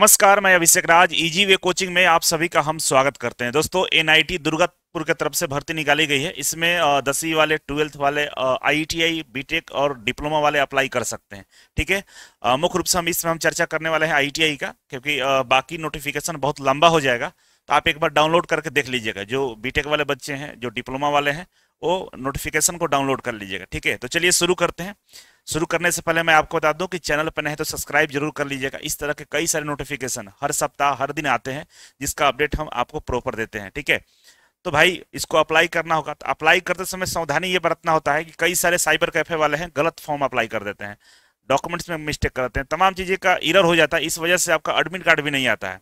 नमस्कार, मैं अभिषेक राज। Easy way coaching में आप सभी का हम स्वागत करते हैं। दोस्तों, एनआईटी दुर्गापुर की तरफ से भर्ती निकाली गई है। इसमें 10वीं वाले, 12th वाले, आईटीआई, बीटेक और डिप्लोमा वाले अप्लाई कर सकते हैं। ठीक है। मुख्य रूप से हम चर्चा करने वाले हैं आईटीआई का, क्योंकि बाकी नोटिफिकेशन बहुत लंबा हो जाएगा। तो आप एक बार डाउनलोड करके देख लीजिएगा। जो बीटेक वाले बच्चे हैं, जो डिप्लोमा वाले हैं, वो नोटिफिकेशन को डाउनलोड कर लीजिएगा। ठीक है, तो चलिए शुरू करते हैं। शुरू करने से पहले मैं आपको बता दूं कि चैनल पर नहीं तो सब्सक्राइब जरूर कर लीजिएगा। इस तरह के कई सारे नोटिफिकेशन हर सप्ताह, हर दिन आते हैं, जिसका अपडेट हम आपको प्रॉपर देते हैं। ठीक है, तो भाई इसको अप्लाई करना होगा। तो अप्लाई करते समय सावधानी ये बरतना होता है कि कई सारे साइबर कैफे वाले हैं, गलत फॉर्म अप्लाई कर देते हैं, डॉक्यूमेंट्स में मिस्टेक करते हैं, तमाम चीज़ें का एरर हो जाता है। इस वजह से आपका एडमिट कार्ड भी नहीं आता है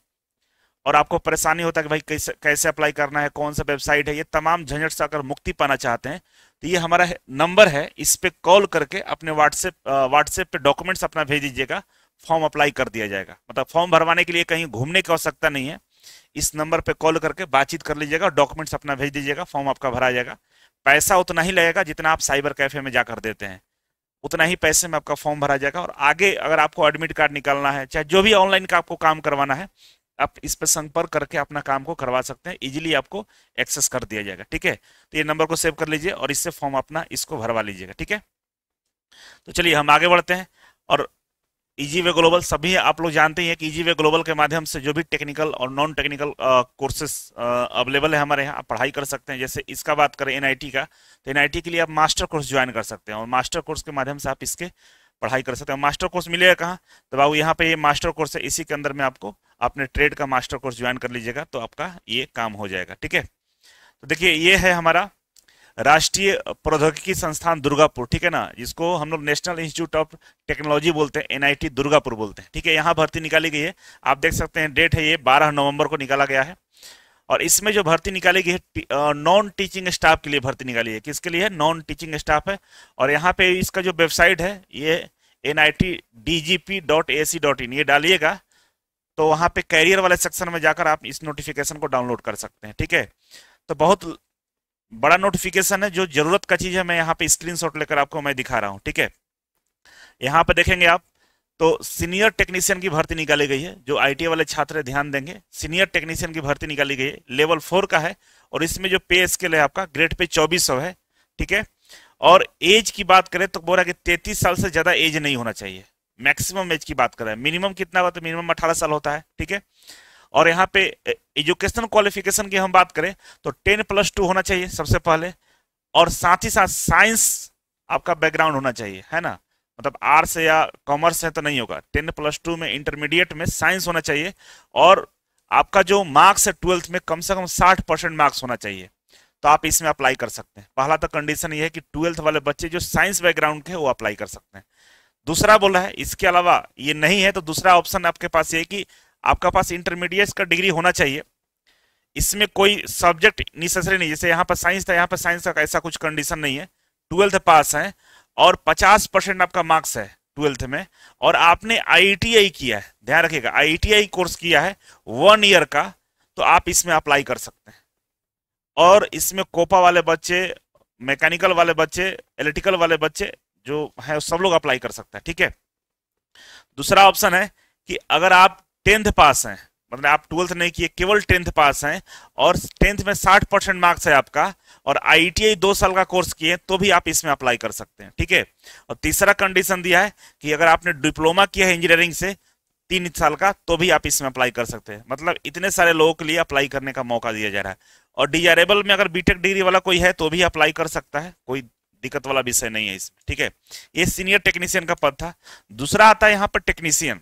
और आपको परेशानी होता है कि भाई कैसे कैसे अप्लाई करना है, कौन सा वेबसाइट है। ये तमाम झंझट से अगर मुक्ति पाना चाहते हैं तो ये हमारा नंबर है, इस पे कॉल करके अपने व्हाट्सएप पे डॉक्यूमेंट्स अपना भेज दीजिएगा। फॉर्म अप्लाई कर दिया जाएगा। मतलब फॉर्म भरवाने के लिए कहीं घूमने की आवश्यकता नहीं है। इस नंबर पे कॉल करके बातचीत कर लीजिएगा, डॉक्यूमेंट्स अपना भेज दीजिएगा, फॉर्म आपका भरा जाएगा। पैसा उतना ही लगेगा जितना आप साइबर कैफे में जाकर देते हैं, उतना ही पैसे में आपका फॉर्म भरा जाएगा। और आगे अगर आपको एडमिट कार्ड निकालना है, चाहे जो भी ऑनलाइन का आपको काम करवाना है, आप इस पर संपर्क करके अपना काम को करवा सकते हैं। इजीली आपको एक्सेस कर दिया जाएगा। ठीक है, तो ये नंबर को सेव कर लीजिए और इससे फॉर्म अपना इसको भरवा लीजिएगा। ठीक है, तो चलिए हम आगे बढ़ते हैं। और इजी वे ग्लोबल, सभी आप लोग जानते हैं कि इजी वे ग्लोबल के माध्यम से जो भी टेक्निकल और नॉन टेक्निकल कोर्सेज अवेलेबल है हमारे यहाँ, आप पढ़ाई कर सकते हैं। जैसे इसका बात करें एनआईटी का, तो एनआईटी के लिए आप मास्टर कोर्स ज्वाइन कर सकते हैं और मास्टर कोर्स के माध्यम से आप इसके पढ़ाई कर सकते हैं। मास्टर कोर्स मिलेगा कहाँ? तो बाबू यहाँ पे ये मास्टर कोर्स है, इसी के अंदर में आपको अपने ट्रेड का मास्टर कोर्स ज्वाइन कर लीजिएगा तो आपका ये काम हो जाएगा। ठीक है, तो देखिए ये है हमारा राष्ट्रीय प्रौद्योगिकी संस्थान दुर्गापुर। ठीक है ना, जिसको हम लोग नेशनल इंस्टीट्यूट ऑफ टेक्नोलॉजी बोलते हैं, एनआईटी दुर्गापुर बोलते हैं। ठीक है, यहाँ भर्ती निकाली गई है। आप देख सकते हैं डेट है ये 12 नवंबर को निकाला गया है। और इसमें जो भर्ती निकाली गई है, नॉन टीचिंग स्टाफ के लिए भर्ती निकाली है। किसके लिए है? नॉन टीचिंग स्टाफ है। और यहाँ पे इसका जो वेबसाइट है ये nitdgp.ac.in, ये डालिएगा तो वहाँ पे कैरियर वाले सेक्शन में जाकर आप इस नोटिफिकेशन को डाउनलोड कर सकते हैं। ठीक है, तो बहुत बड़ा नोटिफिकेशन है। जो जरूरत का चीज है मैं यहाँ पे स्क्रीनशॉट लेकर आपको मैं दिखा रहा हूँ। ठीक है, यहाँ पे देखेंगे आप तो सीनियर टेक्नीशियन की भर्ती निकाली गई है। जो आईटीआई वाले छात्र ध्यान देंगे, सीनियर टेक्नीशियन की भर्ती निकाली गई है, लेवल 4 का है। और इसमें जो पे स्केल है आपका ग्रेड पे 2400 है। ठीक है, और एज की बात करें तो बोल रहा है कि 33 साल से ज्यादा एज नहीं होना चाहिए। मैक्सिमम एज की बात करें, मिनिमम कितना होता है? मिनिमम 18 साल होता है। ठीक है, और यहाँ पे एजुकेशन क्वालिफिकेशन की हम बात करें तो 10+2 होना चाहिए सबसे पहले। और साथ ही साथ साइंस आपका बैकग्राउंड होना चाहिए, है ना। मतलब आर्ट्स या कॉमर्स है तो नहीं होगा। 10+2 में इंटरमीडिएट में साइंस होना चाहिए। और आपका जो मार्क्स है 12th में कम से कम 60% मार्क्स होना चाहिए, तो आप इसमें अप्लाई कर सकते हैं। पहला तो कंडीशन ये है कि 12th वाले बच्चे जो साइंस बैकग्राउंड के वो अप्लाई कर सकते हैं। दूसरा बोला है, इसके अलावा ये नहीं है तो दूसरा ऑप्शन आपके पास ये है कि आपका पास इंटरमीडिएट का डिग्री होना चाहिए। इसमें कोई सब्जेक्ट नेसेसरी नहीं, जैसे यहाँ पर साइंस था, यहाँ पर साइंस का ऐसा कुछ कंडीशन नहीं है। 12th पास है और 50% आपका मार्क्स है 12th में, और आपने आईटीआई किया है, ध्यान रखिएगा, आईटीआई कोर्स किया है 1 ईयर का, तो आप इसमें अप्लाई कर सकते हैं। और इसमें कोपा वाले बच्चे, मैकेनिकल वाले बच्चे, इलेक्ट्रिकल वाले बच्चे जो है सब लोग अप्लाई कर सकते हैं। ठीक है, दूसरा ऑप्शन है कि अगर आप 10th पास हैं, मतलब आप 12th नहीं किए, केवल 10th पास हैं और 10th में 60% मार्क्स है आपका, और आईटीआई 2 साल का कोर्स किए, तो भी आप इसमें अप्लाई कर सकते हैं। ठीक है, और तीसरा कंडीशन दिया है कि अगर आपने डिप्लोमा किया है इंजीनियरिंग से 3 साल का, तो भी आप इसमें अप्लाई कर सकते हैं। मतलब इतने सारे लोगों के लिए अप्लाई करने का मौका दिया जा रहा है। और डिजायरेबल में अगर बीटेक डिग्री वाला कोई है तो भी अप्लाई कर सकता है, कोई दिक्कत वाला विषय नहीं है इसमें। ठीक है, ये सीनियर टेक्नीशियन का पद था। दूसरा आता है यहाँ पर टेक्नीशियन।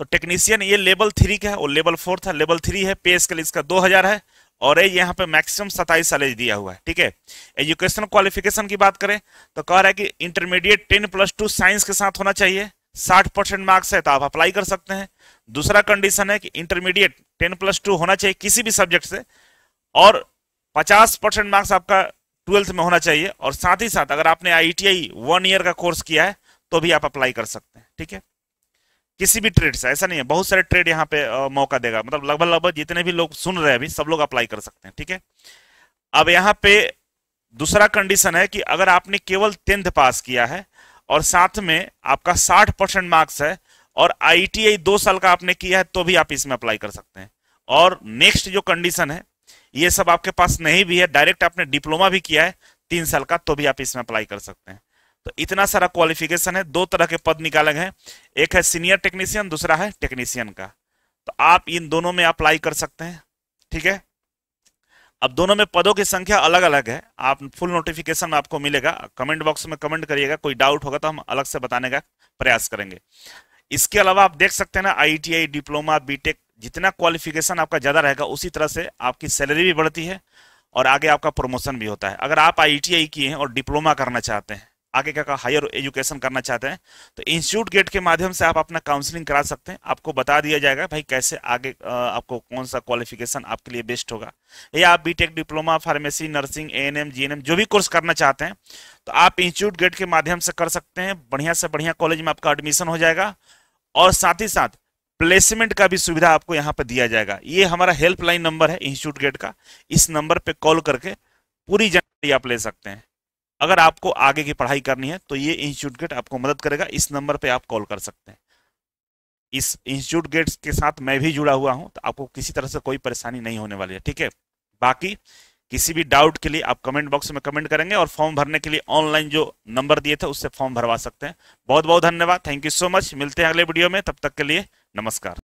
तो टेक्नीशियन ये लेवल 3 का है और लेवल 4 था। लेवल 3 है, पे स्केल इसका 2000 है और एज यहाँ पे मैक्सिमम 27 साल एज दिया हुआ है। ठीक है, एजुकेशन क्वालिफिकेशन की बात करें तो कह रहा है कि इंटरमीडिएट 10+2 साइंस के साथ होना चाहिए, 60% मार्क्स है तो आप अप्लाई कर सकते हैं। दूसरा कंडीशन है कि इंटरमीडिएट 10+2 होना चाहिए किसी भी सब्जेक्ट से, और 50% मार्क्स आपका 12th में होना चाहिए। और साथ ही साथ अगर आपने आईटीआई 1 ईयर का कोर्स किया है तो भी आप अप्लाई कर सकते हैं। ठीक है, किसी भी ट्रेड से, ऐसा नहीं है, बहुत सारे ट्रेड यहाँ पे मौका देगा। मतलब लगभग जितने भी लोग सुन रहे हैं अभी, सब लोग अप्लाई कर सकते हैं। ठीक है, अब यहाँ पे दूसरा कंडीशन है कि अगर आपने केवल 10th पास किया है और साथ में आपका 60% मार्क्स है और ITI 2 साल का आपने किया है तो भी आप इसमें अप्लाई कर सकते हैं। और नेक्स्ट जो कंडीशन है, ये सब आपके पास नहीं भी है, डायरेक्ट आपने डिप्लोमा भी किया है 3 साल का, तो भी आप इसमें अप्लाई कर सकते हैं। तो इतना सारा क्वालिफिकेशन है। 2 तरह के पद निकाले गए हैं, एक है सीनियर टेक्नीशियन, दूसरा है टेक्नीशियन का। तो आप इन दोनों में अप्लाई कर सकते हैं, ठीक है। अब दोनों में पदों की संख्या अलग अलग है, आप फुल नोटिफिकेशन में आपको मिलेगा। कमेंट बॉक्स में कमेंट करिएगा, कोई डाउट होगा तो हम अलग से बताने का प्रयास करेंगे। इसके अलावा आप देख सकते हैं ना, ITI, डिप्लोमा, बीटेक, जितना क्वालिफिकेशन आपका ज्यादा रहेगा उसी तरह से आपकी सैलरी भी बढ़ती है और आगे आपका प्रमोशन भी होता है। अगर आप ITI किए हैं और डिप्लोमा करना चाहते हैं, आगे क्या हायर एजुकेशन करना चाहते हैं, तो इंस्टीट्यूट गेट के माध्यम से आप अपना काउंसलिंग करा सकते हैं। आपको बता दिया जाएगा भाई कैसे आगे आपको कौन सा क्वालिफिकेशन आपके लिए बेस्ट होगा। या आप BTech, diploma, pharmacy, nursing, ANM, GNM जो भी कोर्स करना चाहते हैं तो आप इंस्टीट्यूट गेट के माध्यम से कर सकते हैं। बढ़िया से बढ़िया कॉलेज में आपका एडमिशन हो जाएगा और साथ ही साथ प्लेसमेंट का भी सुविधा आपको यहाँ पर दिया जाएगा। ये हमारा हेल्पलाइन नंबर है इंस्टीट्यूट गेट का, इस नंबर पे कॉल करके पूरी जानकारी आप ले सकते हैं। अगर आपको आगे की पढ़ाई करनी है तो ये इंस्टीट्यूट गेट आपको मदद करेगा, इस नंबर पे आप कॉल कर सकते हैं। इस इंस्टीट्यूट गेट के साथ मैं भी जुड़ा हुआ हूं, तो आपको किसी तरह से कोई परेशानी नहीं होने वाली है, ठीक है। बाकी किसी भी डाउट के लिए आप कमेंट बॉक्स में कमेंट करेंगे और फॉर्म भरने के लिए ऑनलाइन जो नंबर दिए थे उससे फॉर्म भरवा सकते हैं। बहुत बहुत धन्यवाद, थैंक यू सो मच। मिलते हैं अगले वीडियो में, तब तक के लिए नमस्कार।